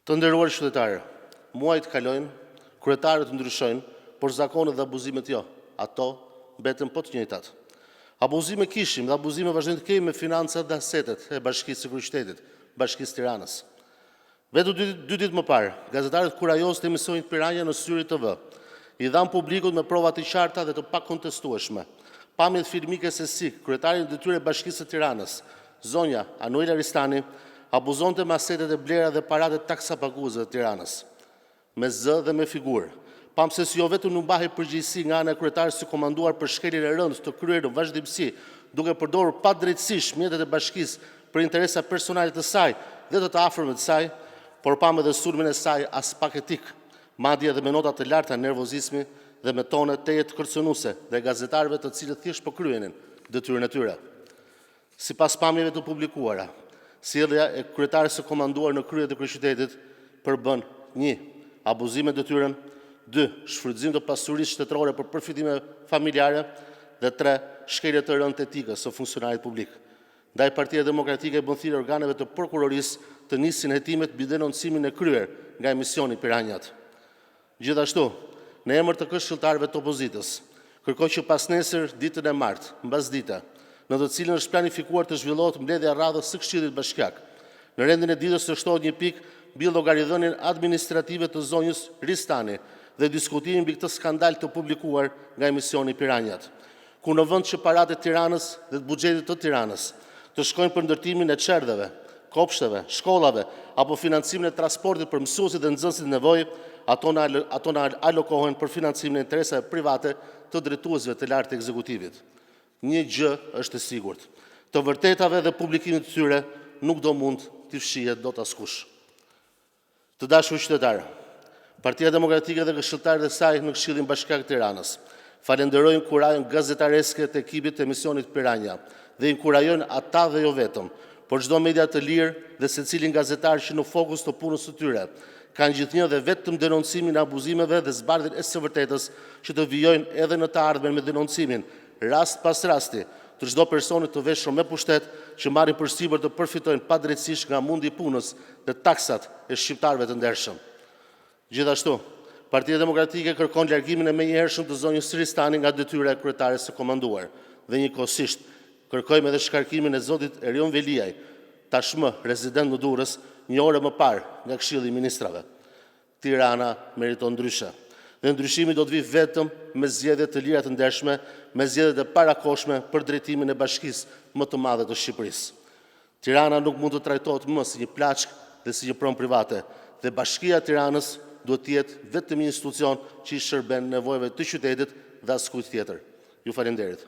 Të nderuar qytetarë, muajt kalojnë, kryetarët ndryshojnë, por zakonet dhe abuzimet jo, ato mbeten po të njëjtat. Abuzime kishim dhe abuzime vazhdojmë të kemi me financat dhe asetet e Bashkisë së Kryeqytetit, Bashkisë Tiranës. Vetë dy ditë më parë, gazetarët kurajos të emisionit Piranja në Syri TV i dhanë publikut me prova të qarta dhe të pakontestueshme. Pamjet filmike se si kryetari i detyrë e Bashkisë së Tiranës, zonja Anuela Ristani, abuzonte me asetet e blera dhe paratë taksapaguesve të Tiranës, me zë dhe me figurë. Pam se si jo vetëm nuk mbahej përgjegjësi nga ana e kryetarës së komanduar për shkeljen e rëndë të kryer në vazhdimsi, duke përdorur padrejtësisht mjetet e bashkisë për interesa personale të saj dhe të afërmit të saj, por pam edhe sulmin e saj as pak etik, madje edhe me nota të larta nervozizmi dhe me tone teje të kërcënuese dhe gazetarëve të cilët thjesht po kryenin detyrën e tyre. Sipas pamjeve të publikuara, sjellja e kryetares së komanduar në krye të kryeqytetit përbën 1. Abuzime detyrën, 2. Shfrytëzim të pasurisë shtetërore për përfitime familjare dhe 3. Shkelje të rëndë të etikës së funksionarit publik. Ndaj Partia Demokratike bën thirrje organeve të prokurorisë të nisin hetimet mbi denoncimin e kryer nga emisioni Piranjat. Gjithashtu, në emër të këshilltarëve të opozitës, kërkoj që pas nesër ditën e martë, mbasdite, në të cilën është planifikuar të zhvillohet mbledhja e radhës së Këshillit Bashkiak. Në rendin e ditës të shtohet një pikë mbi llogaridhënien administrative të zonjës Ristani dhe diskutimin mbi këtë skandal të publikuar nga emisioni Piranjat, ku në vend që paratë e Tiranës dhe të buxhetit të Tiranës të shkojnë për ndërtimin e çerdheve, kopshteve, shkollave apo financimin e transportit për mësuesit dhe nxënësit në nevojë, ato na alokohen për financimin e interesave private të drejtuesve të lartë të ekzekutivit. Një gjë është e sigurt, të vërtetave dhe publikimit të tyre nuk do mund t'i fshihet dot askush. Të dashur qytetarë, Partia Demokratike dhe këshilltarët e saj në Këshillin Bashkiak të Tiranës falenderojnë kurajën gazetareske të ekipit të emisionit Piranja dhe inkurajojnë ata dhe jo vetëm, por çdo media të lirë dhe secilin gazetar që në fokus të punës së tyre kanë gjithnjë dhe vetëm denoncimin e abuzimeve dhe zbardhjen e së vërtetës që të vijojnë edhe në të ardhmen me denoncimin rast pas rasti të çdo personi të veshur me pushtet që marrin përsipër të përfitojnë padrejtësisht nga mundi i punës dhe taksat e shqiptarëve të ndershëm. Gjithashtu, Partia Demokratike kërkon largimin e menjëhershëm të zonjës Ristani nga detyra e kryetares së komanduar dhe njëkohësisht kërkojmë edhe shkarkimin e zotit Erion Veliaj, tashmë rezident në Durrës, një orë më parë nga Këshilli i Ministrave. Tirana meriton ndryshe. Dhe ndryshimi do të vijë vetëm me zgjedhje të lira të ndershme, me zgjedhje të parakohshme për drejtimin e bashkisë më të madhe të Shqipërisë. Tirana nuk mund të trajtohet më si një plaçkë dhe si një pronë private, dhe Bashkia e Tiranës duhet të jetë vetëm një institucion që i shërben nevojave të qytetit dhe askujt tjetër. Ju falenderit.